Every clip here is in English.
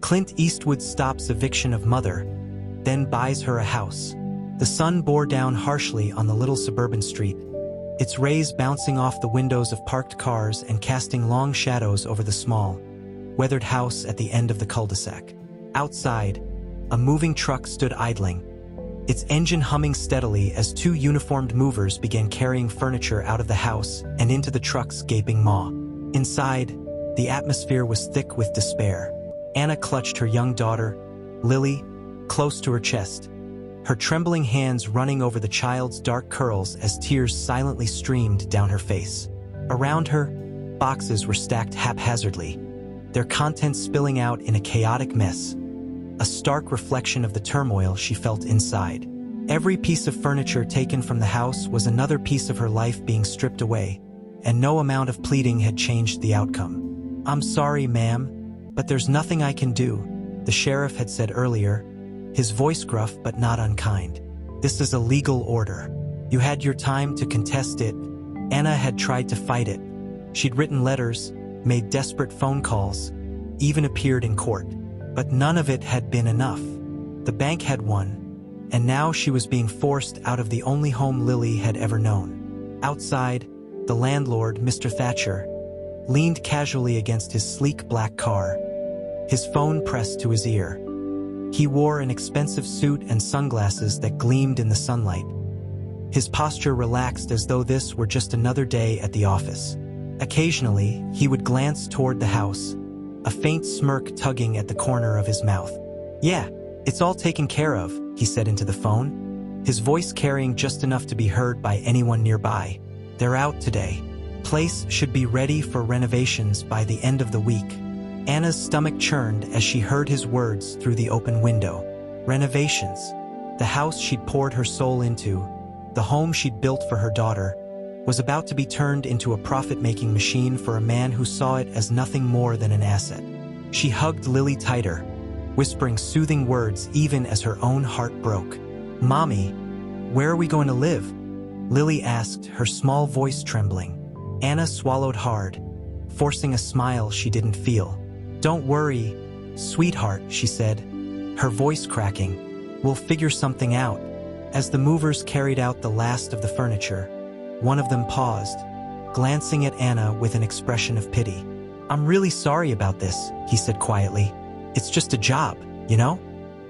Clint Eastwood stops eviction of mother, then buys her a house. The sun bore down harshly on the little suburban street, its rays bouncing off the windows of parked cars and casting long shadows over the small, weathered house at the end of the cul-de-sac. Outside, a moving truck stood idling, its engine humming steadily as two uniformed movers began carrying furniture out of the house and into the truck's gaping maw. Inside, the atmosphere was thick with despair. Anna clutched her young daughter, Lily, close to her chest, her trembling hands running over the child's dark curls as tears silently streamed down her face. Around her, boxes were stacked haphazardly, their contents spilling out in a chaotic mess, a stark reflection of the turmoil she felt inside. Every piece of furniture taken from the house was another piece of her life being stripped away, and no amount of pleading had changed the outcome. "I'm sorry, ma'am, but there's nothing I can do," the sheriff had said earlier, his voice gruff but not unkind. "This is a legal order. You had your time to contest it." Anna had tried to fight it. She'd written letters, made desperate phone calls, even appeared in court. But none of it had been enough. The bank had won, and now she was being forced out of the only home Lily had ever known. Outside, the landlord, Mr. Thatcher, leaned casually against his sleek black car, his phone pressed to his ear. He wore an expensive suit and sunglasses that gleamed in the sunlight. His posture relaxed as though this were just another day at the office. Occasionally, he would glance toward the house, a faint smirk tugging at the corner of his mouth. "Yeah, it's all taken care of," he said into the phone, his voice carrying just enough to be heard by anyone nearby. "They're out today. Place should be ready for renovations by the end of the week." Anna's stomach churned as she heard his words through the open window. Renovations. The house she'd poured her soul into, the home she'd built for her daughter, was about to be turned into a profit-making machine for a man who saw it as nothing more than an asset. She hugged Lily tighter, whispering soothing words even as her own heart broke. "Mommy, where are we going to live?" Lily asked, her small voice trembling. Anna swallowed hard, forcing a smile she didn't feel. "Don't worry, sweetheart," she said, her voice cracking. "We'll figure something out." As the movers carried out the last of the furniture, one of them paused, glancing at Anna with an expression of pity. "I'm really sorry about this," he said quietly. "It's just a job, you know?"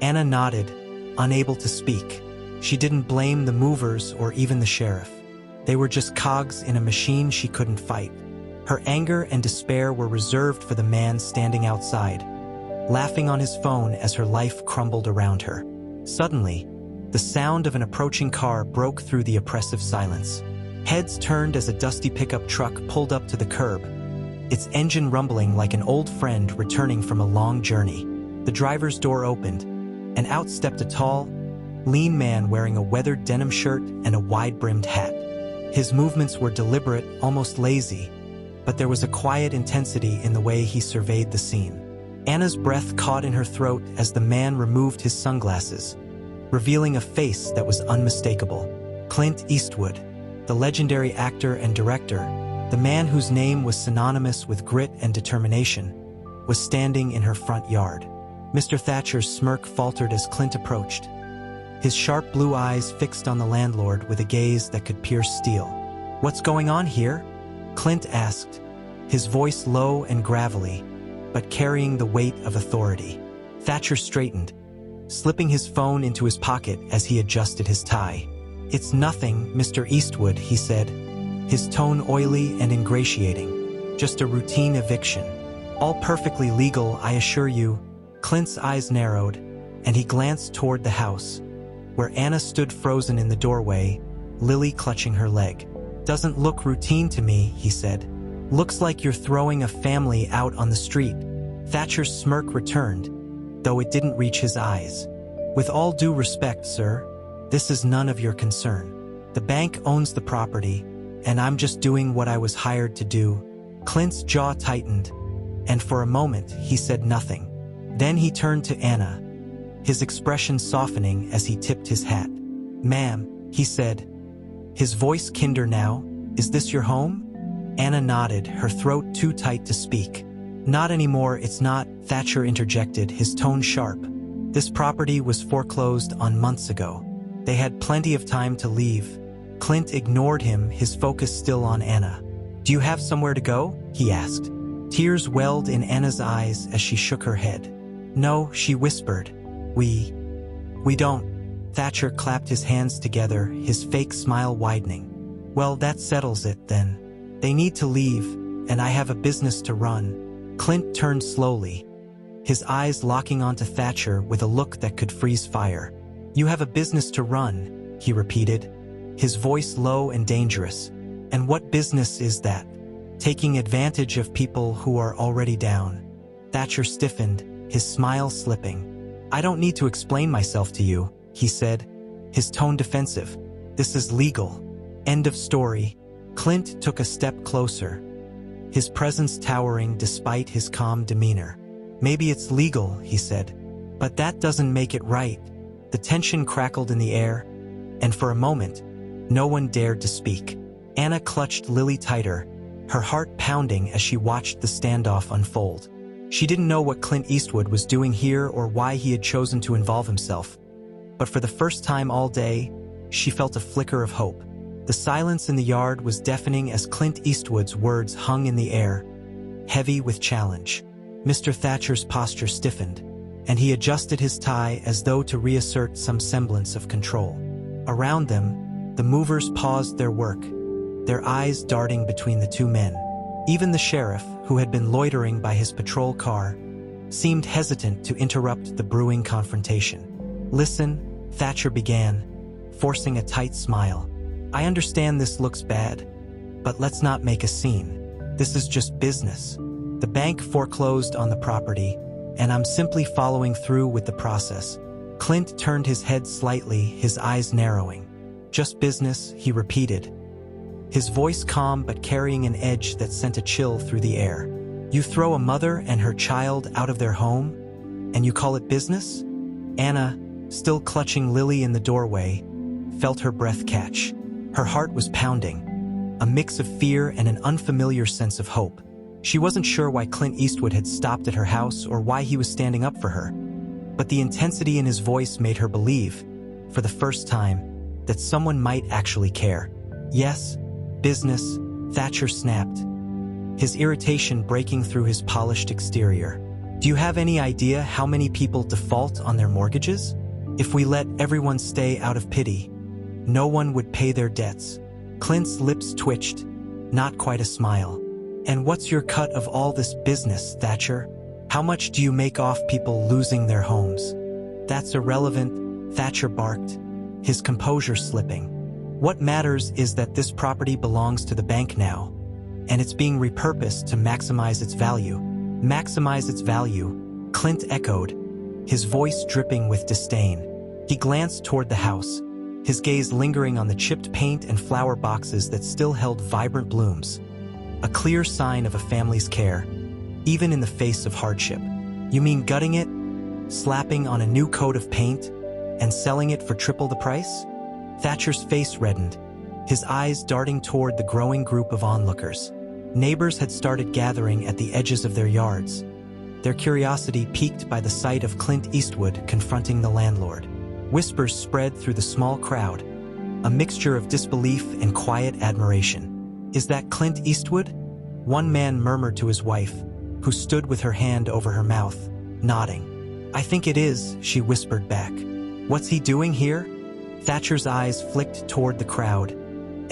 Anna nodded, unable to speak. She didn't blame the movers or even the sheriff. They were just cogs in a machine she couldn't fight. Her anger and despair were reserved for the man standing outside, laughing on his phone as her life crumbled around her. Suddenly, the sound of an approaching car broke through the oppressive silence. Heads turned as a dusty pickup truck pulled up to the curb, its engine rumbling like an old friend returning from a long journey. The driver's door opened, and out stepped a tall, lean man wearing a weathered denim shirt and a wide-brimmed hat. His movements were deliberate, almost lazy, but there was a quiet intensity in the way he surveyed the scene. Anna's breath caught in her throat as the man removed his sunglasses, revealing a face that was unmistakable. Clint Eastwood, the legendary actor and director, the man whose name was synonymous with grit and determination, was standing in her front yard. Mr. Thatcher's smirk faltered as Clint approached, his sharp blue eyes fixed on the landlord with a gaze that could pierce steel. "What's going on here?" Clint asked, his voice low and gravelly, but carrying the weight of authority. Thatcher straightened, slipping his phone into his pocket as he adjusted his tie. "It's nothing, Mr. Eastwood," he said, his tone oily and ingratiating. "Just a routine eviction. All perfectly legal, I assure you." Clint's eyes narrowed, and he glanced toward the house, where Anna stood frozen in the doorway, Lily clutching her leg. "Doesn't look routine to me," he said. "Looks like you're throwing a family out on the street." Thatcher's smirk returned, though it didn't reach his eyes. "With all due respect, sir, this is none of your concern. The bank owns the property, and I'm just doing what I was hired to do." Clint's jaw tightened, and for a moment he said nothing. Then he turned to Anna, his expression softening as he tipped his hat. "Ma'am," he said, his voice kinder now, "is this your home?" Anna nodded, her throat too tight to speak. Not anymore, it's not, Thatcher interjected, his tone sharp. This property was foreclosed on months ago. They had plenty of time to leave. Clint ignored him, his focus still on Anna. Do you have somewhere to go? He asked. Tears welled in Anna's eyes as she shook her head. No, she whispered. We don't. Thatcher clapped his hands together, his fake smile widening. Well, that settles it, then. They need to leave, and I have a business to run. Clint turned slowly, his eyes locking onto Thatcher with a look that could freeze fire. You have a business to run, he repeated, his voice low and dangerous. And what business is that? Taking advantage of people who are already down. Thatcher stiffened, his smile slipping. I don't need to explain myself to you, he said, his tone defensive. This is legal. End of story. Clint took a step closer, his presence towering despite his calm demeanor. Maybe it's legal, he said, but that doesn't make it right. The tension crackled in the air, and for a moment, no one dared to speak. Anna clutched Lily tighter, her heart pounding as she watched the standoff unfold. She didn't know what Clint Eastwood was doing here or why he had chosen to involve himself. But for the first time all day, she felt a flicker of hope. The silence in the yard was deafening as Clint Eastwood's words hung in the air, heavy with challenge. Mr. Thatcher's posture stiffened, and he adjusted his tie as though to reassert some semblance of control. Around them, the movers paused their work, their eyes darting between the two men. Even the sheriff, who had been loitering by his patrol car, seemed hesitant to interrupt the brewing confrontation. Listen, Thatcher began, forcing a tight smile. I understand this looks bad, but let's not make a scene. This is just business. The bank foreclosed on the property, and I'm simply following through with the process. Clint turned his head slightly, his eyes narrowing. Just business, he repeated, his voice calm but carrying an edge that sent a chill through the air. You throw a mother and her child out of their home, and you call it business? Anna, still clutching Lily in the doorway, felt her breath catch. Her heart was pounding, a mix of fear and an unfamiliar sense of hope. She wasn't sure why Clint Eastwood had stopped at her house or why he was standing up for her. But the intensity in his voice made her believe, for the first time, that someone might actually care. Yes, business, Thatcher snapped, his irritation breaking through his polished exterior. Do you have any idea how many people default on their mortgages? If we let everyone stay out of pity, no one would pay their debts. Clint's lips twitched, not quite a smile. And what's your cut of all this business, Thatcher? How much do you make off people losing their homes? That's irrelevant, Thatcher barked, his composure slipping. What matters is that this property belongs to the bank now, and it's being repurposed to maximize its value. Maximize its value, Clint echoed, his voice dripping with disdain. He glanced toward the house, his gaze lingering on the chipped paint and flower boxes that still held vibrant blooms. A clear sign of a family's care, even in the face of hardship. You mean gutting it, slapping on a new coat of paint, and selling it for triple the price? Thatcher's face reddened, his eyes darting toward the growing group of onlookers. Neighbors had started gathering at the edges of their yards, their curiosity piqued by the sight of Clint Eastwood confronting the landlord. Whispers spread through the small crowd, a mixture of disbelief and quiet admiration. Is that Clint Eastwood? One man murmured to his wife, who stood with her hand over her mouth, nodding. I think it is, she whispered back. What's he doing here? Thatcher's eyes flicked toward the crowd,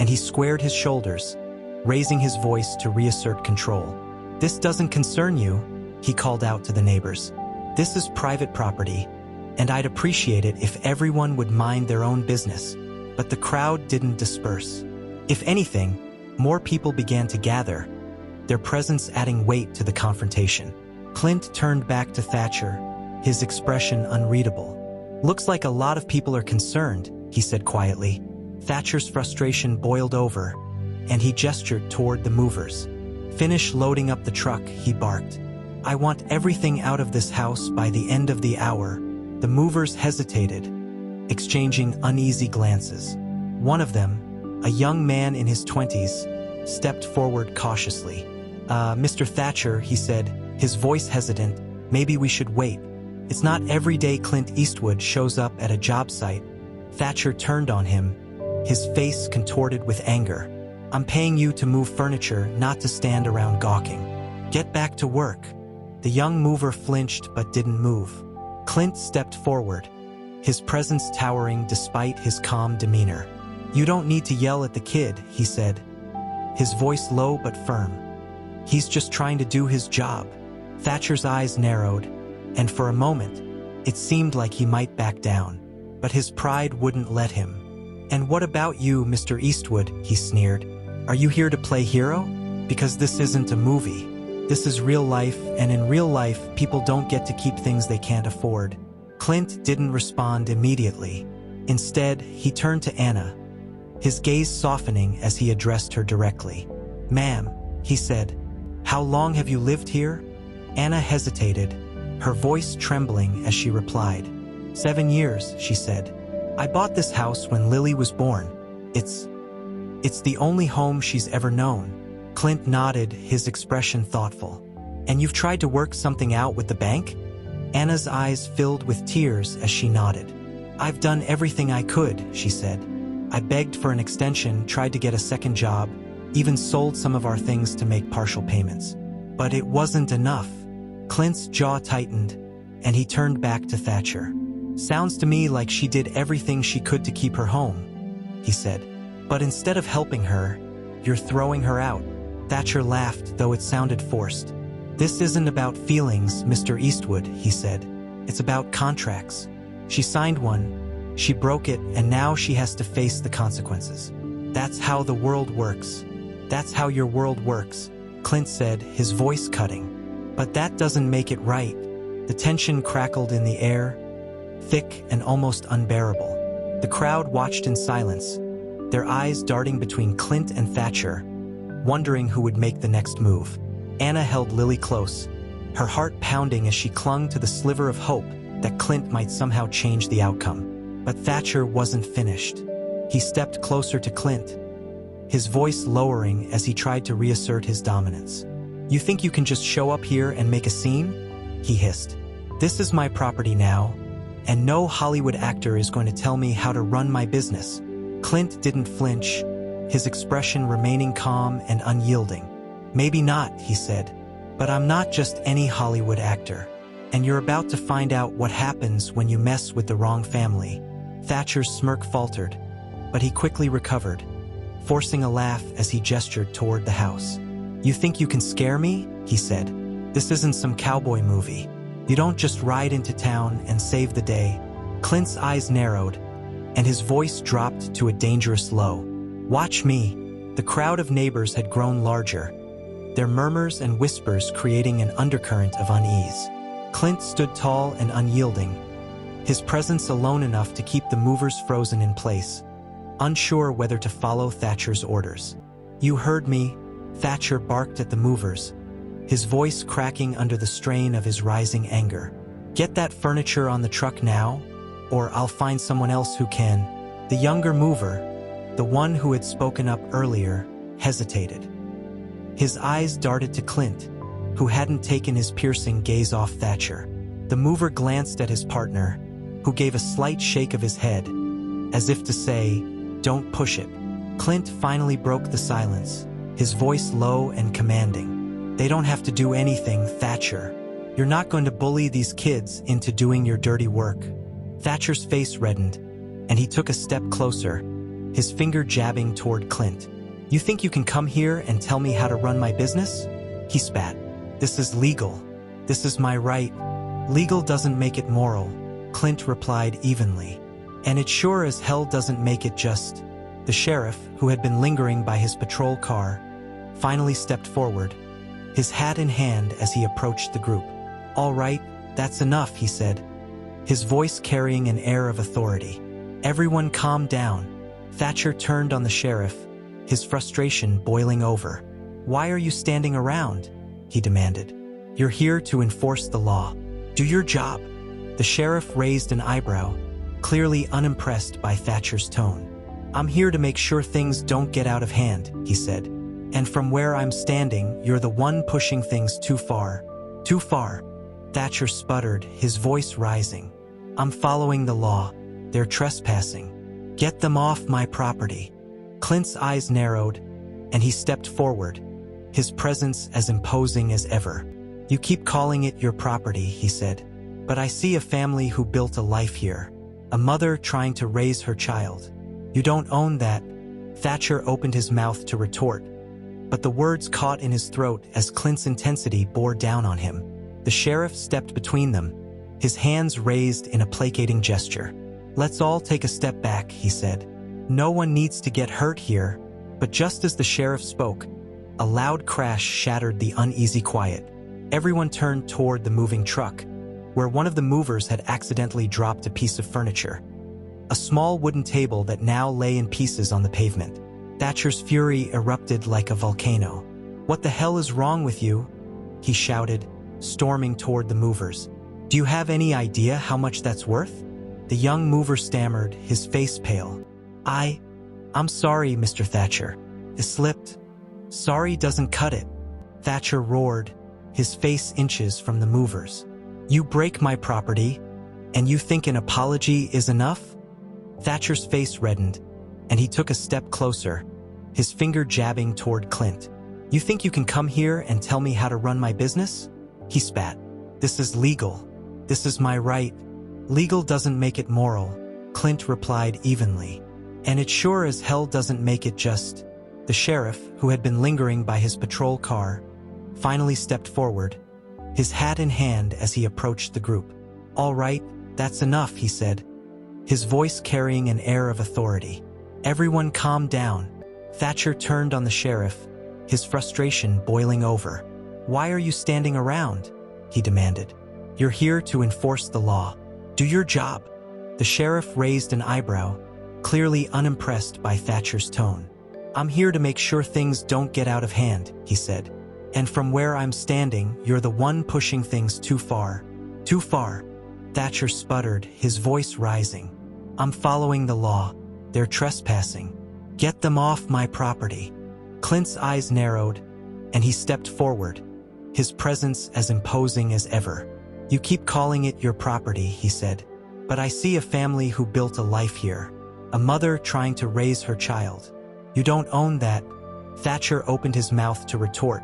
and he squared his shoulders, raising his voice to reassert control. This doesn't concern you, he called out to the neighbors. This is private property, and I'd appreciate it if everyone would mind their own business. But the crowd didn't disperse. If anything, more people began to gather, their presence adding weight to the confrontation. Clint turned back to Thatcher, his expression unreadable. Looks like a lot of people are concerned, he said quietly. Thatcher's frustration boiled over, and he gestured toward the movers. Finish loading up the truck, he barked. I want everything out of this house by the end of the hour. The movers hesitated, exchanging uneasy glances. One of them, a young man in his 20s, stepped forward cautiously. Mr. Thatcher, he said, his voice hesitant. Maybe we should wait. It's not every day Clint Eastwood shows up at a job site. Thatcher turned on him, his face contorted with anger. I'm paying you to move furniture, not to stand around gawking. Get back to work. The young mover flinched but didn't move. Clint stepped forward, his presence towering despite his calm demeanor. You don't need to yell at the kid, he said, his voice low but firm. He's just trying to do his job. Thatcher's eyes narrowed, and for a moment, it seemed like he might back down. But his pride wouldn't let him. And what about you, Mr. Eastwood, he sneered. Are you here to play hero? Because this isn't a movie. This is real life, and in real life, people don't get to keep things they can't afford. Clint didn't respond immediately. Instead, he turned to Anna, his gaze softening as he addressed her directly. Ma'am, he said, how long have you lived here? Anna hesitated, her voice trembling as she replied. 7 years, she said. I bought this house when Lily was born. It's the only home she's ever known. Clint nodded, his expression thoughtful. And you've tried to work something out with the bank? Anna's eyes filled with tears as she nodded. I've done everything I could, she said. I begged for an extension, tried to get a second job, even sold some of our things to make partial payments. But it wasn't enough. Clint's jaw tightened, and he turned back to Thatcher. Sounds to me like she did everything she could to keep her home, he said. But instead of helping her, you're throwing her out. Thatcher laughed, though it sounded forced. This isn't about feelings, Mr. Eastwood, he said. It's about contracts. She signed one, she broke it, and now she has to face the consequences. That's how the world works. That's how your world works, Clint said, his voice cutting. But that doesn't make it right. The tension crackled in the air, thick and almost unbearable. The crowd watched in silence, their eyes darting between Clint and Thatcher, wondering who would make the next move. Anna held Lily close, her heart pounding as she clung to the sliver of hope that Clint might somehow change the outcome. But Thatcher wasn't finished. He stepped closer to Clint, his voice lowering as he tried to reassert his dominance. You think you can just show up here and make a scene? He hissed. This is my property now, and no Hollywood actor is going to tell me how to run my business. Clint didn't flinch, his expression remaining calm and unyielding. Maybe not, he said, but I'm not just any Hollywood actor. And you're about to find out what happens when you mess with the wrong family. Thatcher's smirk faltered, but he quickly recovered, forcing a laugh as he gestured toward the house. You think you can scare me? He said. This isn't some cowboy movie. You don't just ride into town and save the day. Clint's eyes narrowed, and his voice dropped to a dangerous low. Watch me. The crowd of neighbors had grown larger, their murmurs and whispers creating an undercurrent of unease. Clint stood tall and unyielding, his presence alone enough to keep the movers frozen in place, unsure whether to follow Thatcher's orders. You heard me, Thatcher barked at the movers, his voice cracking under the strain of his rising anger. Get that furniture on the truck now, or I'll find someone else who can. The younger mover, the one who had spoken up earlier, hesitated. His eyes darted to Clint, who hadn't taken his piercing gaze off Thatcher. The mover glanced at his partner, who gave a slight shake of his head, as if to say, don't push it. Clint finally broke the silence, his voice low and commanding. They don't have to do anything, Thatcher. You're not going to bully these kids into doing your dirty work. Thatcher's face reddened, and he took a step closer, his finger jabbing toward Clint. You think you can come here and tell me how to run my business? He spat. This is legal. This is my right. Legal doesn't make it moral, Clint replied evenly. And it sure as hell doesn't make it just. The sheriff, who had been lingering by his patrol car, finally stepped forward, his hat in hand as he approached the group. All right, that's enough, he said, his voice carrying an air of authority. Everyone calm down. Thatcher turned on the sheriff, his frustration boiling over. Why are you standing around? He demanded. You're here to enforce the law. Do your job. The sheriff raised an eyebrow, clearly unimpressed by Thatcher's tone. I'm here to make sure things don't get out of hand, he said. And from where I'm standing, you're the one pushing things too far, Too far. Thatcher sputtered, his voice rising. I'm following the law. They're trespassing. Get them off my property. Clint's eyes narrowed, and he stepped forward, his presence as imposing as ever. You keep calling it your property, he said. But I see a family who built a life here. A mother trying to raise her child. You don't own that. Thatcher opened his mouth to retort, but the words caught in his throat as Clint's intensity bore down on him. The sheriff stepped between them, his hands raised in a placating gesture. Let's all take a step back, he said. No one needs to get hurt here. But just as the sheriff spoke, a loud crash shattered the uneasy quiet. Everyone turned toward the moving truck, where one of the movers had accidentally dropped a piece of furniture. A small wooden table that now lay in pieces on the pavement. Thatcher's fury erupted like a volcano. What the hell is wrong with you? He shouted, storming toward the movers. Do you have any idea how much that's worth? The young mover stammered, his face pale. I'm sorry, Mr. Thatcher. It slipped. Sorry doesn't cut it. Thatcher roared, his face inches from the movers. You break my property, and you think an apology is enough? Thatcher's face reddened, and he took a step closer, his finger jabbing toward Clint. You think you can come here and tell me how to run my business? He spat. This is legal. This is my right. Legal doesn't make it moral, Clint replied evenly. And it sure as hell doesn't make it just. The sheriff, who had been lingering by his patrol car, finally stepped forward, his hat in hand as he approached the group. All right, that's enough, he said, his voice carrying an air of authority. Everyone calm down. Thatcher turned on the sheriff, his frustration boiling over. Why are you standing around? He demanded. You're here to enforce the law. Do your job. The sheriff raised an eyebrow, clearly unimpressed by Thatcher's tone. I'm here to make sure things don't get out of hand, he said. And from where I'm standing, you're the one pushing things too far. Too far. Thatcher sputtered, his voice rising. I'm following the law. They're trespassing. Get them off my property. Clint's eyes narrowed, and he stepped forward, his presence as imposing as ever. You keep calling it your property, he said. But I see a family who built a life here. A mother trying to raise her child. You don't own that. Thatcher opened his mouth to retort,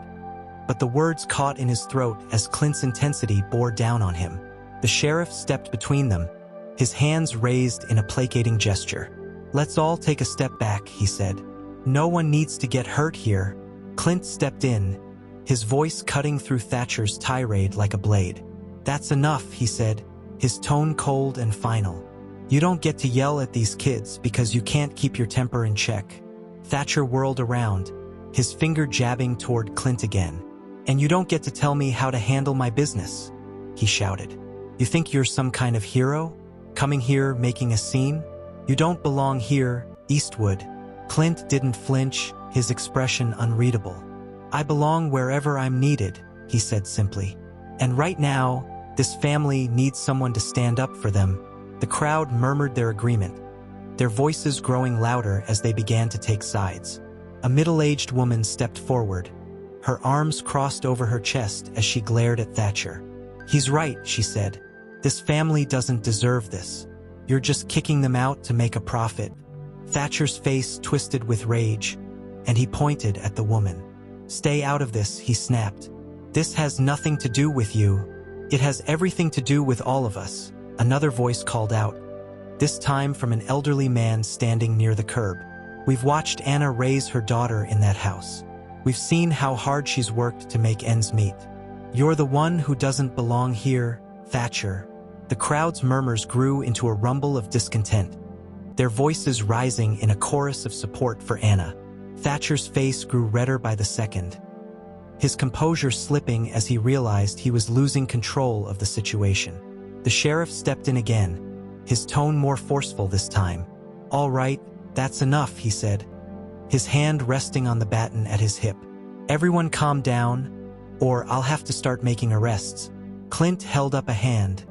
but the words caught in his throat as Clint's intensity bore down on him. The sheriff stepped between them, his hands raised in a placating gesture. Let's all take a step back, he said. No one needs to get hurt here. Clint stepped in, his voice cutting through Thatcher's tirade like a blade. That's enough, he said, his tone cold and final. You don't get to yell at these kids because you can't keep your temper in check. Thatcher whirled around, his finger jabbing toward Clint again. And you don't get to tell me how to handle my business, he shouted. You think you're some kind of hero? Coming here making a scene? You don't belong here, Eastwood. Clint didn't flinch, his expression unreadable. I belong wherever I'm needed, he said simply. And right now, this family needs someone to stand up for them. The crowd murmured their agreement, their voices growing louder as they began to take sides. A middle-aged woman stepped forward, her arms crossed over her chest as she glared at Thatcher. He's right, she said. This family doesn't deserve this. You're just kicking them out to make a profit. Thatcher's face twisted with rage, and he pointed at the woman. Stay out of this, he snapped. This has nothing to do with you. It has everything to do with all of us, another voice called out, this time from an elderly man standing near the curb. We've watched Anna raise her daughter in that house. We've seen how hard she's worked to make ends meet. You're the one who doesn't belong here, Thatcher. The crowd's murmurs grew into a rumble of discontent, their voices rising in a chorus of support for Anna. Thatcher's face grew redder by the second, his composure slipping as he realized he was losing control of the situation. The sheriff stepped in again, his tone more forceful this time. All right, that's enough, he said, his hand resting on the baton at his hip. Everyone calm down, or I'll have to start making arrests. Clint held up a hand,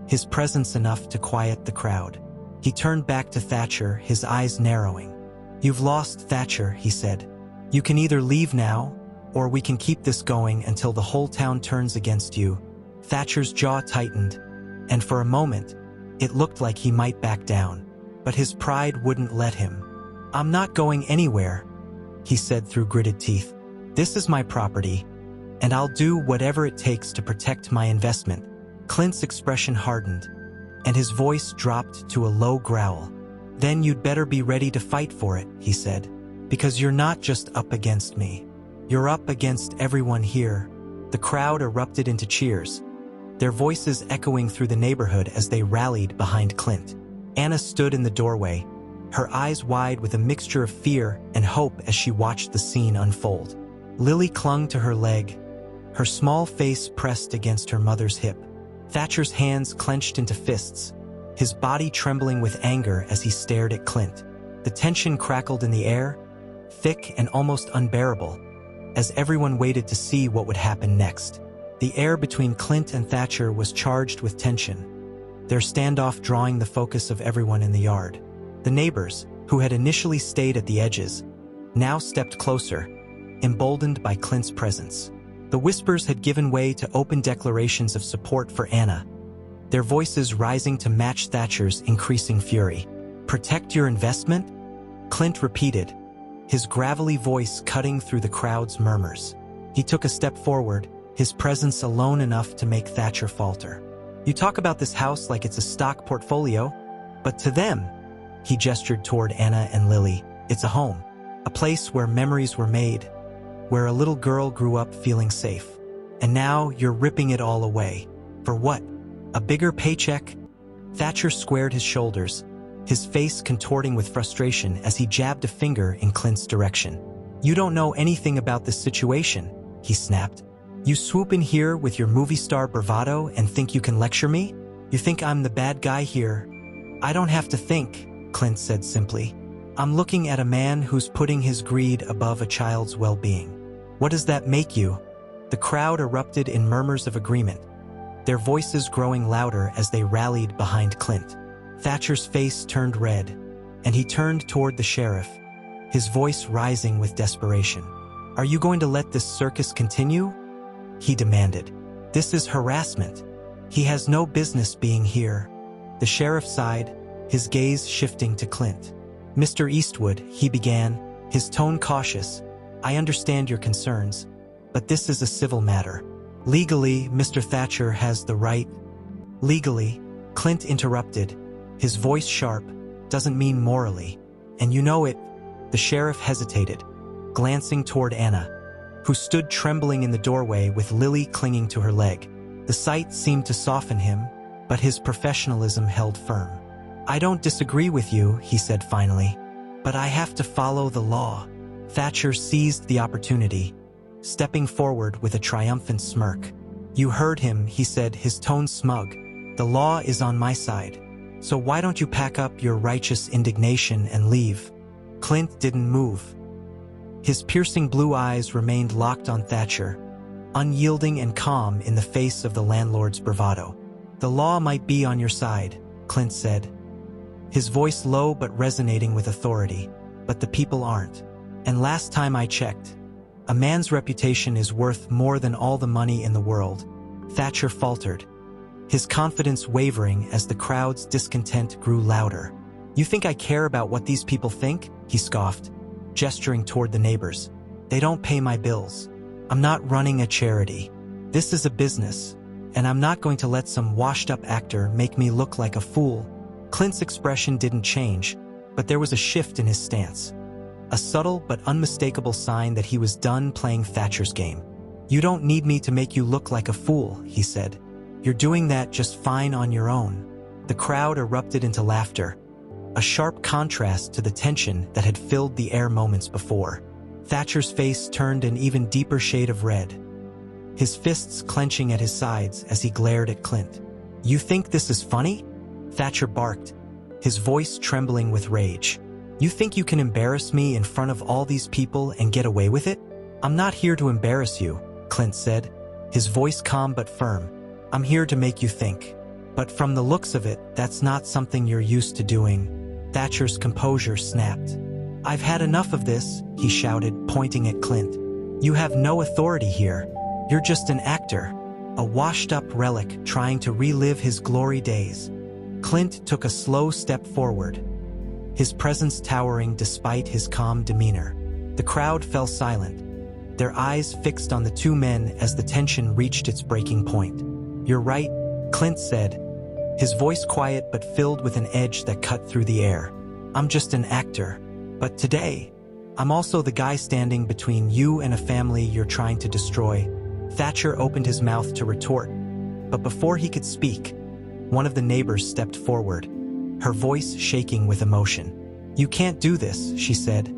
his presence enough to quiet the crowd. He turned back to Thatcher, his eyes narrowing. You've lost, Thatcher, he said. You can either leave now, Or we can keep this going until the whole town turns against you." Thatcher's jaw tightened, and for a moment, it looked like he might back down. But his pride wouldn't let him. "I'm not going anywhere," he said through gritted teeth. "This is my property, and I'll do whatever it takes to protect my investment." Clint's expression hardened, and his voice dropped to a low growl. "Then you'd better be ready to fight for it," he said. "Because you're not just up against me. You're up against everyone here." The crowd erupted into cheers, their voices echoing through the neighborhood as they rallied behind Clint. Anna stood in the doorway, her eyes wide with a mixture of fear and hope as she watched the scene unfold. Lily clung to her leg, her small face pressed against her mother's hip. Thatcher's hands clenched into fists, his body trembling with anger as he stared at Clint. The tension crackled in the air, thick and almost unbearable, as everyone waited to see what would happen next. The air between Clint and Thatcher was charged with tension, their standoff drawing the focus of everyone in the yard. The neighbors, who had initially stayed at the edges, now stepped closer, emboldened by Clint's presence. The whispers had given way to open declarations of support for Anna, their voices rising to match Thatcher's increasing fury. "Protect your investment?" Clint repeated, his gravelly voice cutting through the crowd's murmurs. He took a step forward, his presence alone enough to make Thatcher falter. "You talk about this house like it's a stock portfolio, but to them," he gestured toward Anna and Lily, "it's a home, a place where memories were made, where a little girl grew up feeling safe. And now you're ripping it all away. For what? A bigger paycheck?" Thatcher squared his shoulders, his face contorting with frustration as he jabbed a finger in Clint's direction. "You don't know anything about this situation," he snapped. "You swoop in here with your movie star bravado and think you can lecture me? You think I'm the bad guy here?" "I don't have to think," Clint said simply. "I'm looking at a man who's putting his greed above a child's well-being. What does that make you?" The crowd erupted in murmurs of agreement, their voices growing louder as they rallied behind Clint. Thatcher's face turned red, and he turned toward the sheriff, his voice rising with desperation. "Are you going to let this circus continue?" he demanded. "This is harassment. He has no business being here." The sheriff sighed, his gaze shifting to Clint. "Mr. Eastwood," he began, his tone cautious, "I understand your concerns, but this is a civil matter. Legally, Mr. Thatcher has the right—" "Legally," Clint interrupted, his voice sharp, "doesn't mean morally. And you know it." The sheriff hesitated, glancing toward Anna, who stood trembling in the doorway with Lily clinging to her leg. The sight seemed to soften him, but his professionalism held firm. "I don't disagree with you," he said finally, "but I have to follow the law." Thatcher seized the opportunity, stepping forward with a triumphant smirk. "You heard him," he said, his tone smug. "The law is on my side. So why don't you pack up your righteous indignation and leave?" Clint didn't move. His piercing blue eyes remained locked on Thatcher, unyielding and calm in the face of the landlord's bravado. "The law might be on your side," Clint said, his voice low but resonating with authority, "but the people aren't. And last time I checked, a man's reputation is worth more than all the money in the world." Thatcher faltered, his confidence wavering as the crowd's discontent grew louder. "You think I care about what these people think?" he scoffed, gesturing toward the neighbors. "They don't pay my bills. I'm not running a charity. This is a business, and I'm not going to let some washed-up actor make me look like a fool." Clint's expression didn't change, but there was a shift in his stance, a subtle but unmistakable sign that he was done playing Thatcher's game. "You don't need me to make you look like a fool," he said. "You're doing that just fine on your own." The crowd erupted into laughter, a sharp contrast to the tension that had filled the air moments before. Thatcher's face turned an even deeper shade of red, his fists clenching at his sides as he glared at Clint. "You think this is funny?" Thatcher barked, his voice trembling with rage. "You think you can embarrass me in front of all these people and get away with it?" "I'm not here to embarrass you," Clint said, his voice calm but firm. "I'm here to make you think. But from the looks of it, that's not something you're used to doing." Thatcher's composure snapped. "I've had enough of this," he shouted, pointing at Clint. You have no authority here. You're just an actor, a washed-up relic trying to relive his glory days. Clint took a slow step forward, his presence towering despite his calm demeanor. The crowd fell silent, their eyes fixed on the two men as the tension reached its breaking point. "You're right," Clint said, his voice quiet but filled with an edge that cut through the air. "I'm just an actor. But today, I'm also the guy standing between you and a family you're trying to destroy." Thatcher opened his mouth to retort, but before he could speak, one of the neighbors stepped forward, her voice shaking with emotion. "You can't do this," she said,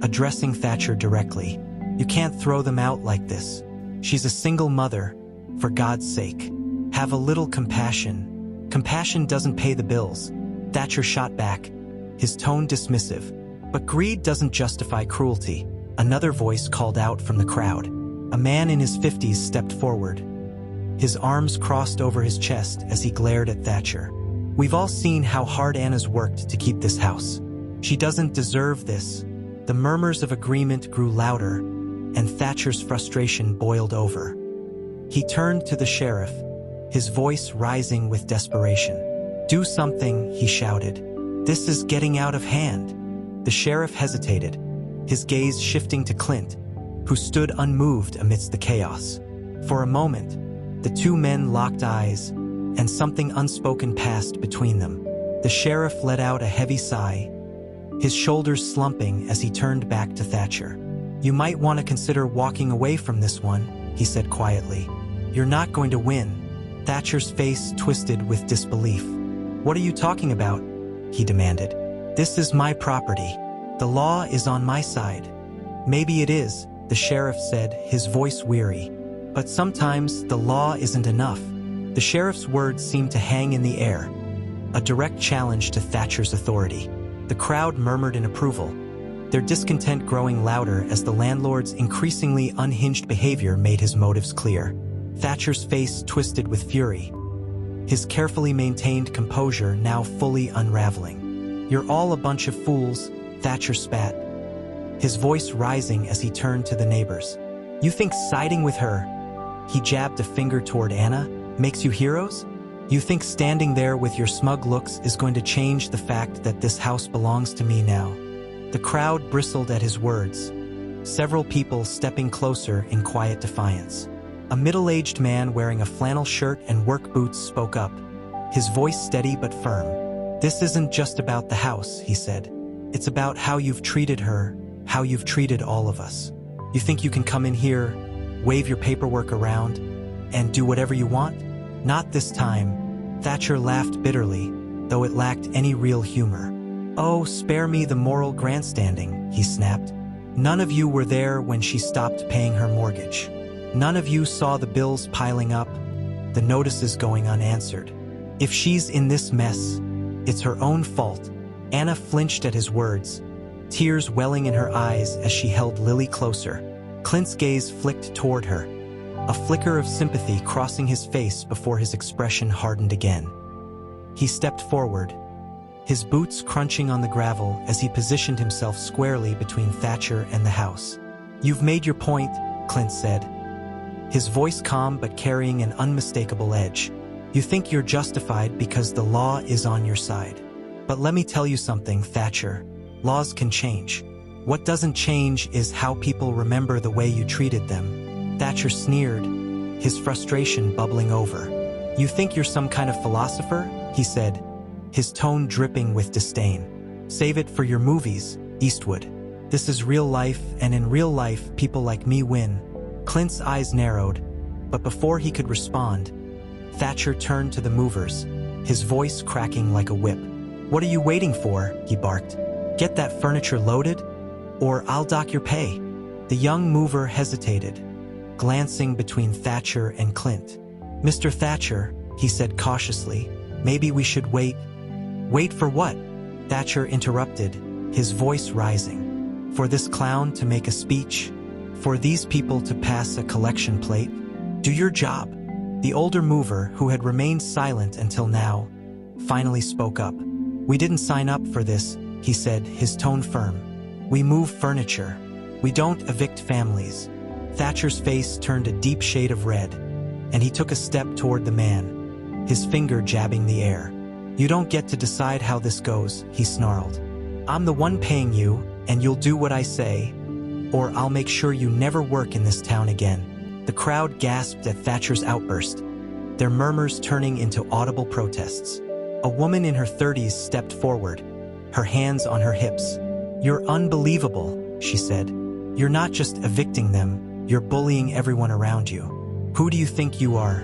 addressing Thatcher directly. "You can't throw them out like this. She's a single mother. For God's sake, have a little compassion." "Compassion doesn't pay the bills," Thatcher shot back, his tone dismissive. "But greed doesn't justify cruelty," another voice called out from the crowd. A man in his 50s stepped forward, his arms crossed over his chest as he glared at Thatcher. "We've all seen how hard Anna's worked to keep this house. She doesn't deserve this." The murmurs of agreement grew louder, and Thatcher's frustration boiled over. He turned to the sheriff, his voice rising with desperation. "Do something," he shouted. "This is getting out of hand." The sheriff hesitated, his gaze shifting to Clint, who stood unmoved amidst the chaos. For a moment, the two men locked eyes, and something unspoken passed between them. The sheriff let out a heavy sigh, his shoulders slumping as he turned back to Thatcher. "You might want to consider walking away from this one," he said quietly. "You're not going to win." Thatcher's face twisted with disbelief. "What are you talking about?" he demanded. "This is my property. The law is on my side." "Maybe it is," the sheriff said, his voice weary. "But sometimes the law isn't enough." The sheriff's words seemed to hang in the air, a direct challenge to Thatcher's authority. The crowd murmured in approval, their discontent growing louder as the landlord's increasingly unhinged behavior made his motives clear. Thatcher's face twisted with fury, his carefully maintained composure now fully unraveling. "You're all a bunch of fools," Thatcher spat, his voice rising as he turned to the neighbors. "You think siding with her," he jabbed a finger toward Anna, "makes you heroes? You think standing there with your smug looks is going to change the fact that this house belongs to me now?" The crowd bristled at his words, several people stepping closer in quiet defiance. A middle-aged man wearing a flannel shirt and work boots spoke up, his voice steady but firm. "This isn't just about the house," he said. "It's about how you've treated her, how you've treated all of us. You think you can come in here, wave your paperwork around, and do whatever you want? Not this time." Thatcher laughed bitterly, though it lacked any real humor. "Oh, spare me the moral grandstanding," he snapped. "None of you were there when she stopped paying her mortgage. None of you saw the bills piling up, the notices going unanswered. If she's in this mess, it's her own fault." Anna flinched at his words, tears welling in her eyes as she held Lily closer. Clint's gaze flicked toward her, a flicker of sympathy crossing his face before his expression hardened again. He stepped forward, his boots crunching on the gravel as he positioned himself squarely between Thatcher and the house. "You've made your point," Clint said, his voice calm but carrying an unmistakable edge. "You think you're justified because the law is on your side. But let me tell you something, Thatcher. Laws can change. What doesn't change is how people remember the way you treated them." Thatcher sneered, his frustration bubbling over. "You think you're some kind of philosopher?" he said, his tone dripping with disdain. "Save it for your movies, Eastwood. This is real life, and in real life, people like me win." Clint's eyes narrowed, but before he could respond, Thatcher turned to the movers, his voice cracking like a whip. "What are you waiting for?" he barked. "Get that furniture loaded, or I'll dock your pay." The young mover hesitated, glancing between Thatcher and Clint. "Mr. Thatcher," he said cautiously, "maybe we should wait." "Wait for what?" Thatcher interrupted, his voice rising. "For this clown to make a speech? For these people to pass a collection plate? Do your job." The older mover, who had remained silent until now, finally spoke up. "We didn't sign up for this," he said, his tone firm. "We move furniture. We don't evict families." Thatcher's face turned a deep shade of red, and he took a step toward the man, his finger jabbing the air. "You don't get to decide how this goes," he snarled. "I'm the one paying you, and you'll do what I say, or I'll make sure you never work in this town again." The crowd gasped at Thatcher's outburst, their murmurs turning into audible protests. A woman in her 30s stepped forward, her hands on her hips. "You're unbelievable," she said. "You're not just evicting them, you're bullying everyone around you. Who do you think you are?"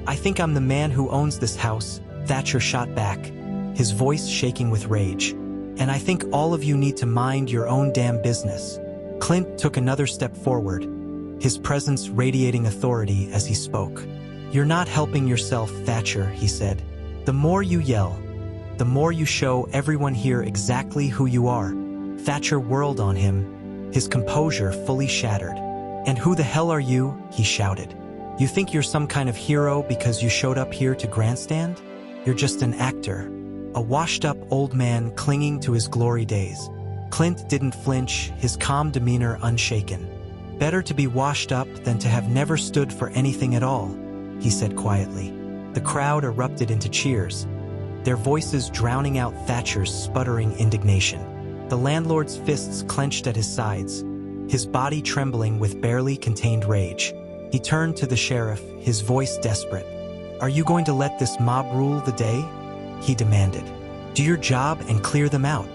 "I think I'm the man who owns this house," Thatcher shot back, his voice shaking with rage. "And I think all of you need to mind your own damn business." Clint took another step forward, his presence radiating authority as he spoke. "You're not helping yourself, Thatcher," he said. "The more you yell, the more you show everyone here exactly who you are." Thatcher whirled on him, his composure fully shattered. "And who the hell are you?" he shouted. "You think you're some kind of hero because you showed up here to grandstand? You're just an actor, a washed-up old man clinging to his glory days." Clint didn't flinch, his calm demeanor unshaken. "Better to be washed up than to have never stood for anything at all," he said quietly. The crowd erupted into cheers, their voices drowning out Thatcher's sputtering indignation. The landlord's fists clenched at his sides, his body trembling with barely contained rage. He turned to the sheriff, his voice desperate. "Are you going to let this mob rule the day?" he demanded. "Do your job and clear them out."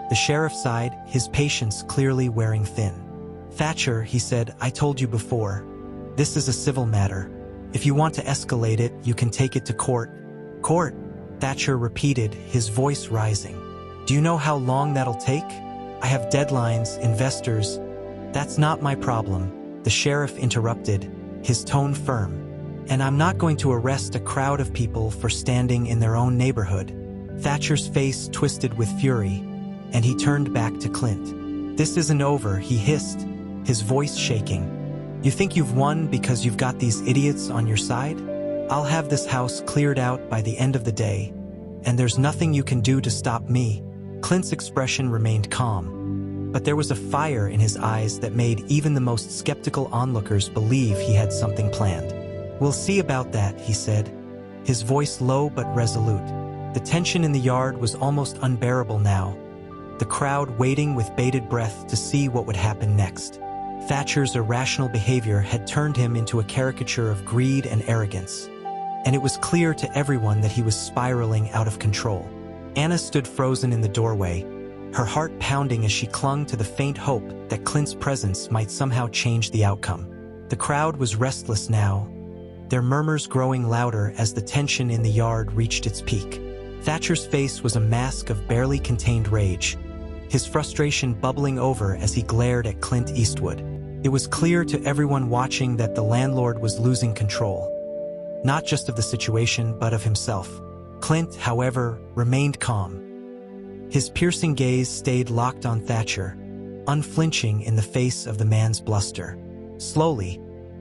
The sheriff sighed, his patience clearly wearing thin. "Thatcher," he said, "I told you before. This is a civil matter. If you want to escalate it, you can take it to court." "Court?" Thatcher repeated, his voice rising. "Do you know how long that'll take? I have deadlines, investors." "That's not my problem," the sheriff interrupted, his tone firm. "And I'm not going to arrest a crowd of people for standing in their own neighborhood." Thatcher's face twisted with fury, and he turned back to Clint. "This isn't over," he hissed, his voice shaking. "You think you've won because you've got these idiots on your side? I'll have this house cleared out by the end of the day, and there's nothing you can do to stop me." Clint's expression remained calm, but there was a fire in his eyes that made even the most skeptical onlookers believe he had something planned. "We'll see about that," he said, his voice low but resolute. The tension in the yard was almost unbearable now, the crowd waiting with bated breath to see what would happen next. Thatcher's irrational behavior had turned him into a caricature of greed and arrogance, and it was clear to everyone that he was spiraling out of control. Anna stood frozen in the doorway, her heart pounding as she clung to the faint hope that Clint's presence might somehow change the outcome. The crowd was restless now, their murmurs growing louder as the tension in the yard reached its peak. Thatcher's face was a mask of barely contained rage, his frustration bubbling over as he glared at Clint Eastwood. It was clear to everyone watching that the landlord was losing control, not just of the situation but of himself. Clint, however, remained calm. His piercing gaze stayed locked on Thatcher, unflinching in the face of the man's bluster. Slowly,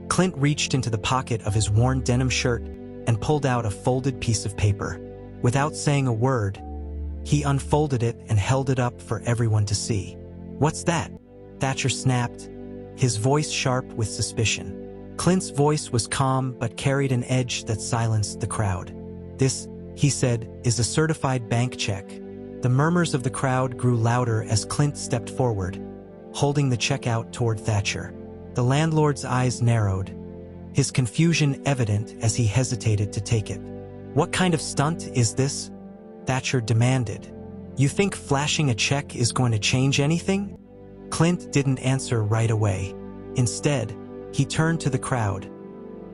Clint reached into the pocket of his worn denim shirt and pulled out a folded piece of paper. Without saying a word, he unfolded it and held it up for everyone to see. "What's that?" Thatcher snapped, his voice sharp with suspicion. Clint's voice was calm but carried an edge that silenced the crowd. "This," he said, "is a certified bank check." The murmurs of the crowd grew louder as Clint stepped forward, holding the check out toward Thatcher. The landlord's eyes narrowed, his confusion evident as he hesitated to take it. "What kind of stunt is this?" Thatcher demanded. "You think flashing a check is going to change anything?" Clint didn't answer right away. Instead, he turned to the crowd,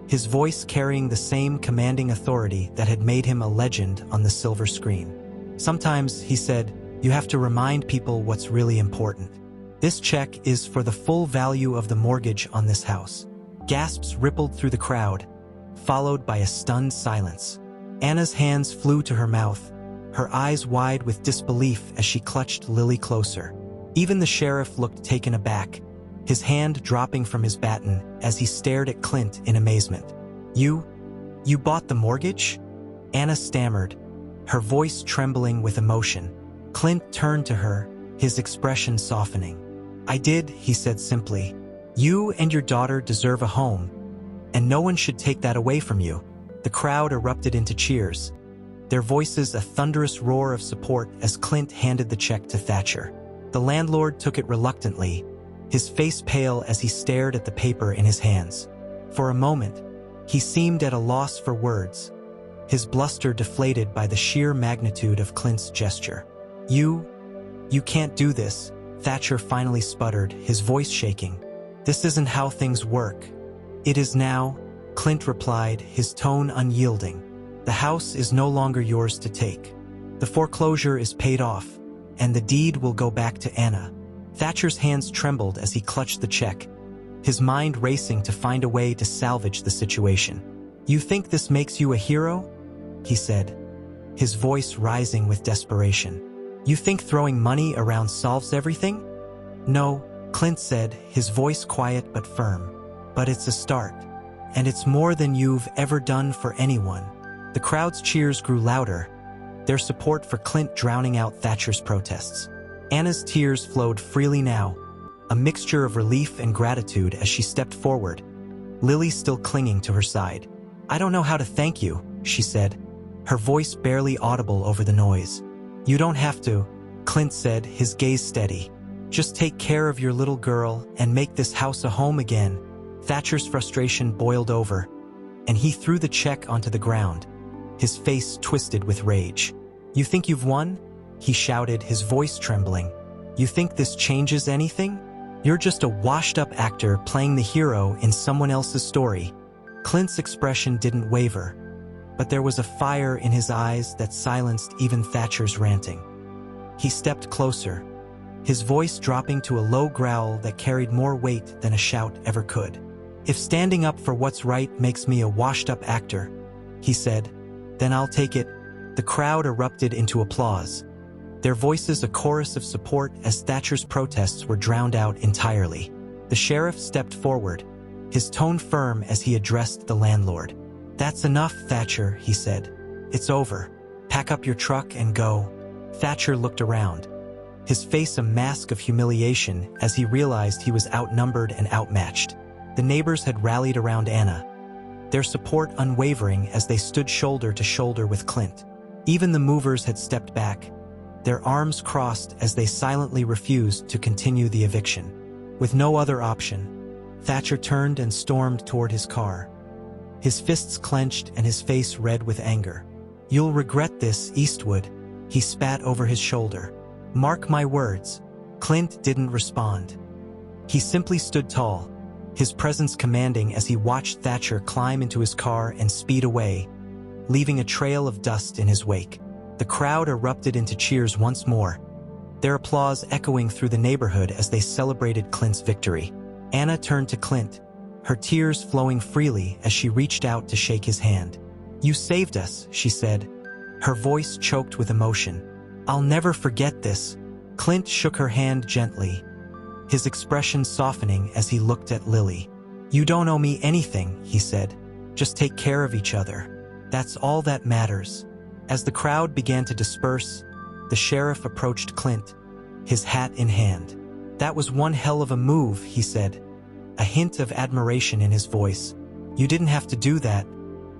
his voice carrying the same commanding authority that had made him a legend on the silver screen. "Sometimes," he said, "you have to remind people what's really important. This check is for the full value of the mortgage on this house." Gasps rippled through the crowd, followed by a stunned silence. Anna's hands flew to her mouth, her eyes wide with disbelief as she clutched Lily closer. Even the sheriff looked taken aback, his hand dropping from his baton as he stared at Clint in amazement. You bought the mortgage?" Anna stammered, her voice trembling with emotion. Clint turned to her, his expression softening. "I did," he said simply, You and your daughter deserve a home, and no one should take that away from you." The crowd erupted into cheers, their voices a thunderous roar of support as Clint handed the check to Thatcher. The landlord took it reluctantly, his face pale as he stared at the paper in his hands. For a moment, he seemed at a loss for words, his bluster deflated by the sheer magnitude of Clint's gesture. You can't do this," Thatcher finally sputtered, his voice shaking. "This isn't how things work." "It is now," Clint replied, his tone unyielding. "The house is no longer yours to take. The foreclosure is paid off, and the deed will go back to Anna." Thatcher's hands trembled as he clutched the check, his mind racing to find a way to salvage the situation. "You think this makes you a hero?" he said, his voice rising with desperation. "You think throwing money around solves everything?" "No," Clint said, his voice quiet but firm. "But it's a start. And it's more than you've ever done for anyone." The crowd's cheers grew louder, their support for Clint drowning out Thatcher's protests. Anna's tears flowed freely now, a mixture of relief and gratitude as she stepped forward, Lily still clinging to her side. "I don't know how to thank you," she said, her voice barely audible over the noise. "You don't have to," Clint said, his gaze steady. "Just take care of your little girl and make this house a home again." Thatcher's frustration boiled over, and he threw the check onto the ground, his face twisted with rage. "You think you've won?" he shouted, his voice trembling. "You think this changes anything? You're just a washed-up actor playing the hero in someone else's story." Clint's expression didn't waver, but there was a fire in his eyes that silenced even Thatcher's ranting. He stepped closer, his voice dropping to a low growl that carried more weight than a shout ever could. "If standing up for what's right makes me a washed-up actor," he said, "then I'll take it." The crowd erupted into applause, their voices a chorus of support as Thatcher's protests were drowned out entirely. The sheriff stepped forward, his tone firm as he addressed the landlord. "That's enough, Thatcher," he said. "It's over. Pack up your truck and go." Thatcher looked around, his face a mask of humiliation as he realized he was outnumbered and outmatched. The neighbors had rallied around Anna, their support unwavering as they stood shoulder to shoulder with Clint. Even the movers had stepped back, their arms crossed as they silently refused to continue the eviction. With no other option, Thatcher turned and stormed toward his car, his fists clenched and his face red with anger. "You'll regret this, Eastwood," he spat over his shoulder. "Mark my words." Clint didn't respond. He simply stood tall, his presence commanding as he watched Thatcher climb into his car and speed away, leaving a trail of dust in his wake. The crowd erupted into cheers once more, their applause echoing through the neighborhood as they celebrated Clint's victory. Anna turned to Clint, her tears flowing freely as she reached out to shake his hand. "You saved us," she said, her voice choked with emotion. "I'll never forget this." Clint shook her hand gently, his expression softening as he looked at Lily. "You don't owe me anything," he said. "Just take care of each other. That's all that matters." As the crowd began to disperse, the sheriff approached Clint, his hat in hand. "That was one hell of a move," he said, a hint of admiration in his voice. "You didn't have to do that."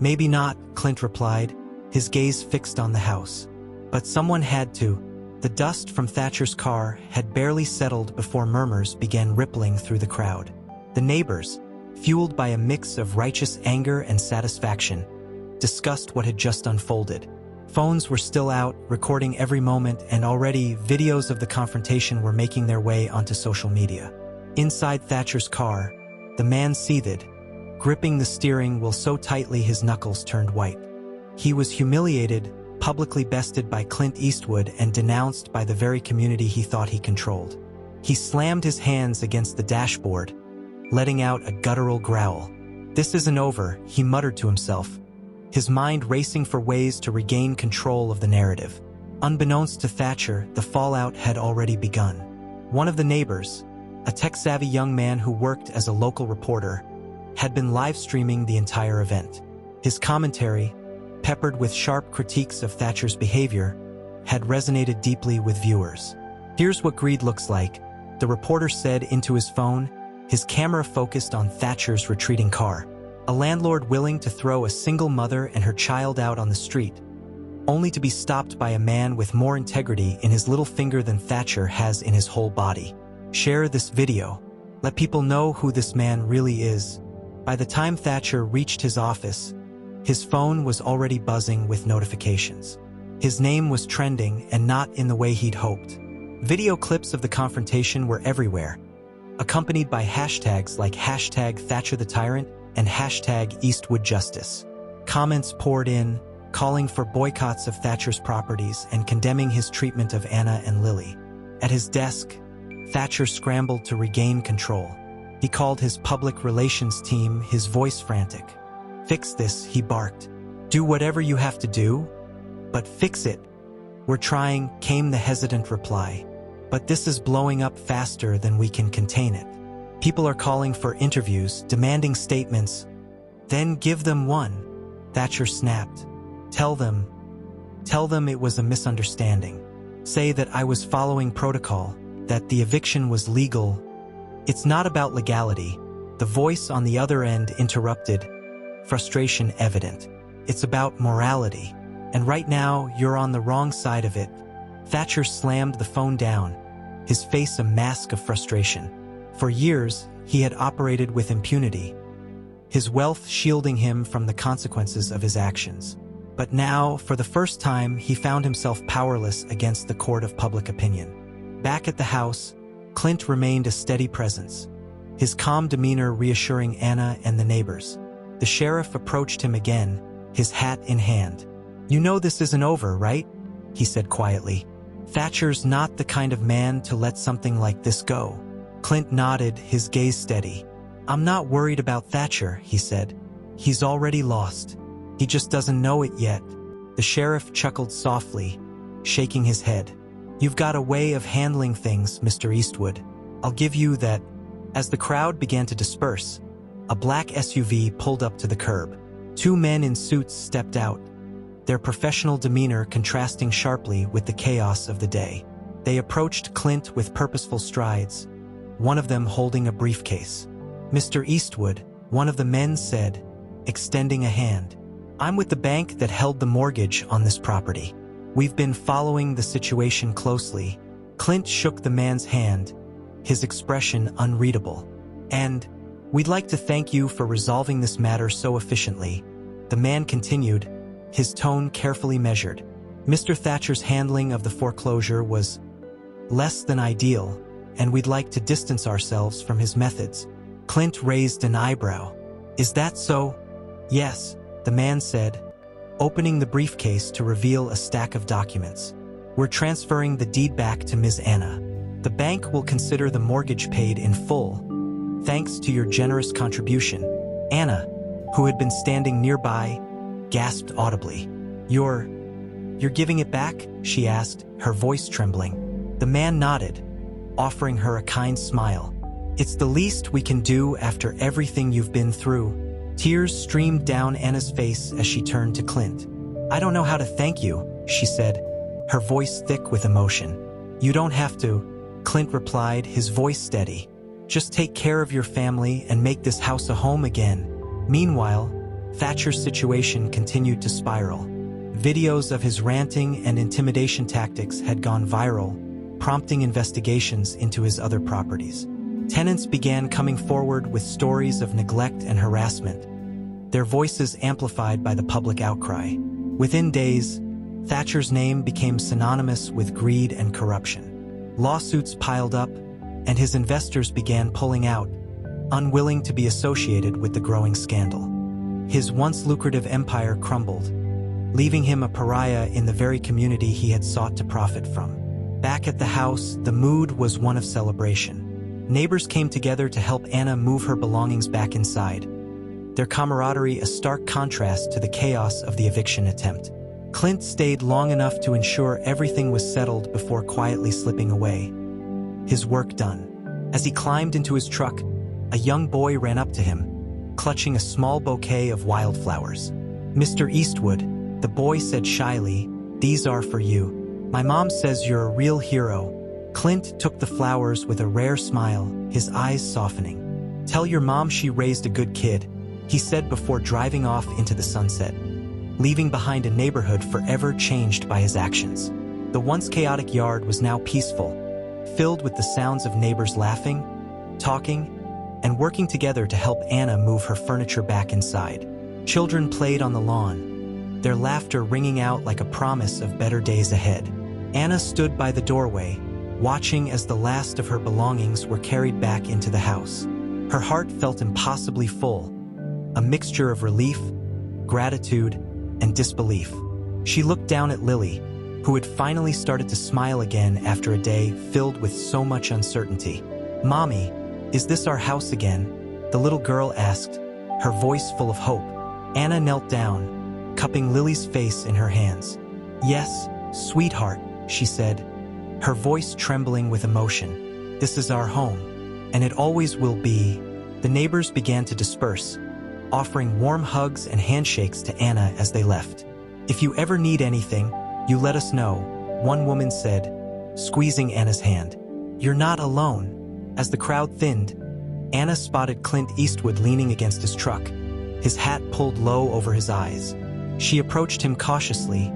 "Maybe not," Clint replied, his gaze fixed on the house. "But someone had to." The dust from Thatcher's car had barely settled before murmurs began rippling through the crowd. The neighbors, fueled by a mix of righteous anger and satisfaction, discussed what had just unfolded. Phones were still out, recording every moment, and already videos of the confrontation were making their way onto social media. Inside Thatcher's car, the man seethed, gripping the steering wheel so tightly his knuckles turned white. He was humiliated, publicly bested by Clint Eastwood and denounced by the very community he thought he controlled. He slammed his hands against the dashboard, letting out a guttural growl. "This isn't over," he muttered to himself, his mind racing for ways to regain control of the narrative. Unbeknownst to Thatcher, the fallout had already begun. One of the neighbors, a tech-savvy young man who worked as a local reporter, had been live-streaming the entire event. His commentary, peppered with sharp critiques of Thatcher's behavior, had resonated deeply with viewers. "Here's what greed looks like," the reporter said into his phone, his camera focused on Thatcher's retreating car. A landlord willing to throw a single mother and her child out on the street, only to be stopped by a man with more integrity in his little finger than Thatcher has in his whole body. Share this video. Let people know who this man really is. By the time Thatcher reached his office, his phone was already buzzing with notifications. His name was trending, and not in the way he'd hoped. Video clips of the confrontation were everywhere, accompanied by hashtags like #ThatcherTheTyrant and #EastwoodJustice. Comments poured in, calling for boycotts of Thatcher's properties and condemning his treatment of Anna and Lily. At his desk, Thatcher scrambled to regain control. He called his public relations team, his voice frantic. "Fix this," he barked. "Do whatever you have to do, but fix it." "We're trying," came the hesitant reply. "But this is blowing up faster than we can contain it. People are calling for interviews, demanding statements." "Then give them one," Thatcher snapped. Tell them it was a misunderstanding. Say that I was following protocol, that the eviction was legal." "It's not about legality," the voice on the other end interrupted, frustration evident. "It's about morality. And right now, you're on the wrong side of it." Thatcher slammed the phone down, his face a mask of frustration. For years, he had operated with impunity, his wealth shielding him from the consequences of his actions. But now, for the first time, he found himself powerless against the court of public opinion. Back at the house, Clint remained a steady presence, his calm demeanor reassuring Anna and the neighbors. The sheriff approached him again, his hat in hand. "You know this isn't over, right?" he said quietly. "Thatcher's not the kind of man to let something like this go." Clint nodded, his gaze steady. "I'm not worried about Thatcher," he said. "He's already lost. He just doesn't know it yet." The sheriff chuckled softly, shaking his head. "You've got a way of handling things, Mr. Eastwood. I'll give you that." As the crowd began to disperse, a black SUV pulled up to the curb. Two men in suits stepped out, their professional demeanor contrasting sharply with the chaos of the day. They approached Clint with purposeful strides, one of them holding a briefcase. "Mr. Eastwood," one of the men said, extending a hand. "I'm with the bank that held the mortgage on this property. We've been following the situation closely." Clint shook the man's hand, his expression unreadable. "And we'd like to thank you for resolving this matter so efficiently." The man continued, his tone carefully measured. "Mr. Thatcher's handling of the foreclosure was less than ideal, and we'd like to distance ourselves from his methods." Clint raised an eyebrow. "Is that so?" "Yes," the man said, opening the briefcase to reveal a stack of documents. "We're transferring the deed back to Ms. Anna. The bank will consider the mortgage paid in full, thanks to your generous contribution." Anna, who had been standing nearby, gasped audibly. You're giving it back?" she asked, her voice trembling. The man nodded, offering her a kind smile. "It's the least we can do after everything you've been through." Tears streamed down Anna's face as she turned to Clint. "I don't know how to thank you," she said, her voice thick with emotion. "You don't have to," Clint replied, his voice steady. "Just take care of your family and make this house a home again." Meanwhile, Thatcher's situation continued to spiral. Videos of his ranting and intimidation tactics had gone viral, prompting investigations into his other properties. Tenants began coming forward with stories of neglect and harassment, their voices amplified by the public outcry. Within days, Thatcher's name became synonymous with greed and corruption. Lawsuits piled up, and his investors began pulling out, unwilling to be associated with the growing scandal. His once lucrative empire crumbled, leaving him a pariah in the very community he had sought to profit from. Back at the house, the mood was one of celebration. Neighbors came together to help Anna move her belongings back inside, their camaraderie a stark contrast to the chaos of the eviction attempt. Clint stayed long enough to ensure everything was settled before quietly slipping away, his work done. As he climbed into his truck, a young boy ran up to him, clutching a small bouquet of wildflowers. "Mr. Eastwood," the boy said shyly, "these are for you. My mom says you're a real hero." Clint took the flowers with a rare smile, his eyes softening. "Tell your mom she raised a good kid," he said before driving off into the sunset, leaving behind a neighborhood forever changed by his actions. The once chaotic yard was now peaceful, filled with the sounds of neighbors laughing, talking, and working together to help Anna move her furniture back inside. Children played on the lawn, their laughter ringing out like a promise of better days ahead. Anna stood by the doorway, watching as the last of her belongings were carried back into the house. Her heart felt impossibly full, a mixture of relief, gratitude, and disbelief. She looked down at Lily, who had finally started to smile again after a day filled with so much uncertainty. "Mommy, is this our house again?" the little girl asked, her voice full of hope. Anna knelt down, cupping Lily's face in her hands. "Yes, sweetheart," she said, her voice trembling with emotion. "This is our home, and it always will be." The neighbors began to disperse, offering warm hugs and handshakes to Anna as they left. "If you ever need anything, you let us know," one woman said, squeezing Anna's hand. "You're not alone." As the crowd thinned, Anna spotted Clint Eastwood leaning against his truck, his hat pulled low over his eyes. She approached him cautiously,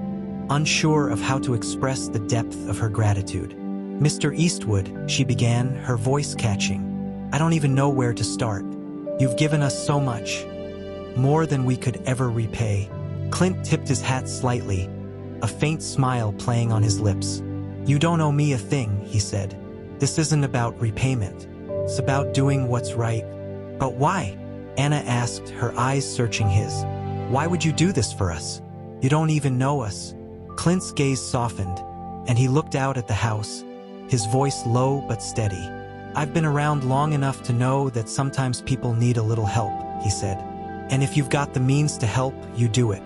unsure of how to express the depth of her gratitude. "Mr. Eastwood," she began, her voice catching, "I don't even know where to start. You've given us so much, more than we could ever repay." Clint tipped his hat slightly, a faint smile playing on his lips. "You don't owe me a thing," he said. "This isn't about repayment. It's about doing what's right." "But why?" Anna asked, her eyes searching his. "Why would you do this for us? You don't even know us." Clint's gaze softened, and he looked out at the house, his voice low but steady. "I've been around long enough to know that sometimes people need a little help," he said. "And if you've got the means to help, you do it.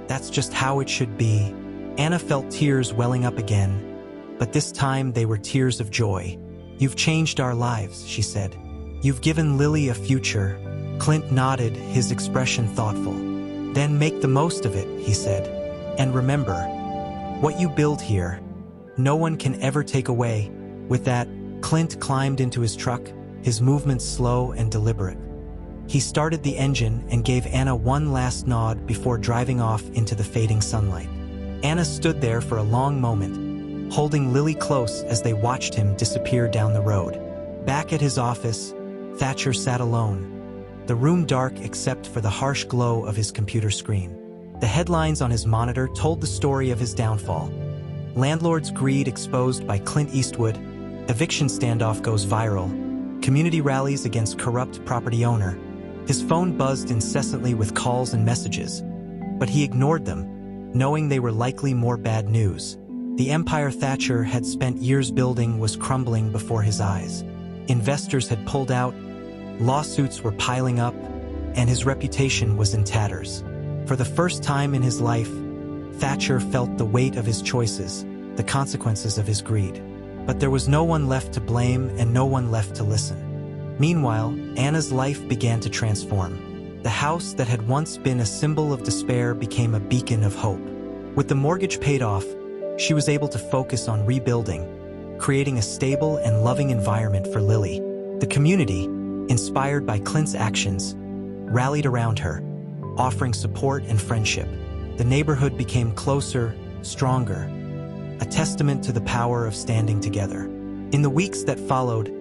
That's just how it should be." Anna felt tears welling up again, but this time they were tears of joy. "You've changed our lives," she said. "You've given Lily a future." Clint nodded, his expression thoughtful. "Then make the most of it," he said. "And remember, what you build here, no one can ever take away." With that, Clint climbed into his truck, his movements slow and deliberate. He started the engine and gave Anna one last nod before driving off into the fading sunlight. Anna stood there for a long moment, holding Lily close as they watched him disappear down the road. Back at his office, Thatcher sat alone, the room dark except for the harsh glow of his computer screen. The headlines on his monitor told the story of his downfall. Landlord's greed exposed by Clint Eastwood, eviction standoff goes viral, community rallies against corrupt property owner. His phone buzzed incessantly with calls and messages, but he ignored them, knowing they were likely more bad news. The empire Thatcher had spent years building was crumbling before his eyes. Investors had pulled out, lawsuits were piling up, and his reputation was in tatters. For the first time in his life, Thatcher felt the weight of his choices, the consequences of his greed. But there was no one left to blame and no one left to listen. Meanwhile, Anna's life began to transform. The house that had once been a symbol of despair became a beacon of hope. With the mortgage paid off, she was able to focus on rebuilding, creating a stable and loving environment for Lily. The community, inspired by Clint's actions, rallied around her, offering support and friendship. The neighborhood became closer, stronger, a testament to the power of standing together. In the weeks that followed,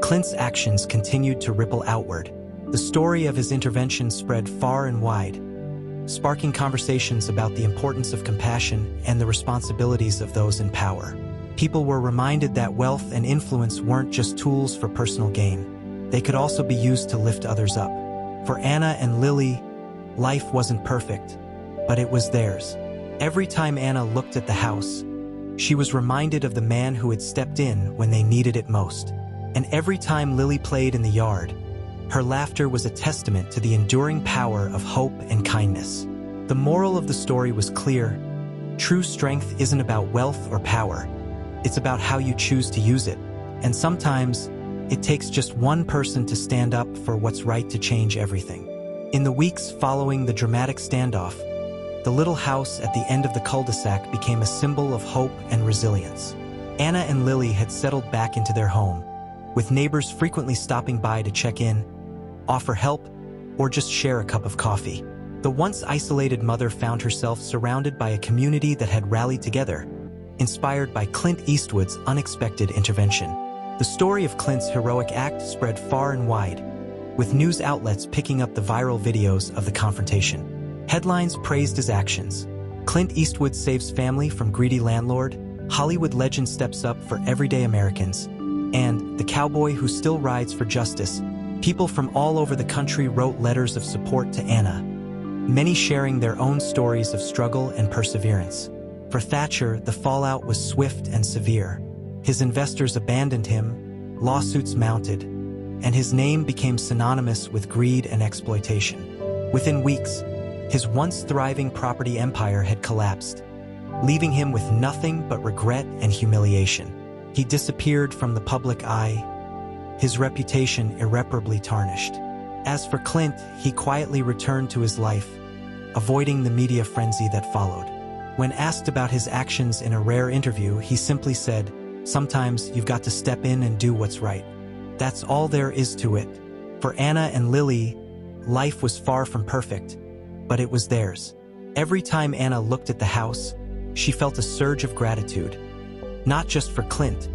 Clint's actions continued to ripple outward. The story of his intervention spread far and wide, sparking conversations about the importance of compassion and the responsibilities of those in power. People were reminded that wealth and influence weren't just tools for personal gain. They could also be used to lift others up. For Anna and Lily, life wasn't perfect, but it was theirs. Every time Anna looked at the house, she was reminded of the man who had stepped in when they needed it most. And every time Lily played in the yard, her laughter was a testament to the enduring power of hope and kindness. The moral of the story was clear. True strength isn't about wealth or power. It's about how you choose to use it. And sometimes, it takes just one person to stand up for what's right to change everything. In the weeks following the dramatic standoff, the little house at the end of the cul-de-sac became a symbol of hope and resilience. Anna and Lily had settled back into their home, with neighbors frequently stopping by to check in, offer help, or just share a cup of coffee. The once isolated mother found herself surrounded by a community that had rallied together, inspired by Clint Eastwood's unexpected intervention. The story of Clint's heroic act spread far and wide, with news outlets picking up the viral videos of the confrontation. Headlines praised his actions. Clint Eastwood saves family from greedy landlord, Hollywood legend steps up for everyday Americans, and the cowboy who still rides for justice. People from all over the country wrote letters of support to Anna, many sharing their own stories of struggle and perseverance. For Thatcher, the fallout was swift and severe. His investors abandoned him, lawsuits mounted, and his name became synonymous with greed and exploitation. Within weeks, his once thriving property empire had collapsed, leaving him with nothing but regret and humiliation. He disappeared from the public eye, his reputation irreparably tarnished. As for Clint, he quietly returned to his life, avoiding the media frenzy that followed. When asked about his actions in a rare interview, he simply said, "Sometimes you've got to step in and do what's right. That's all there is to it." For Anna and Lily, life was far from perfect, but it was theirs. Every time Anna looked at the house, she felt a surge of gratitude, not just for Clint,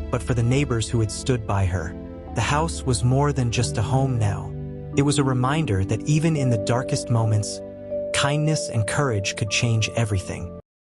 but for the neighbors who had stood by her. The house was more than just a home now. It was a reminder that even in the darkest moments, kindness and courage could change everything.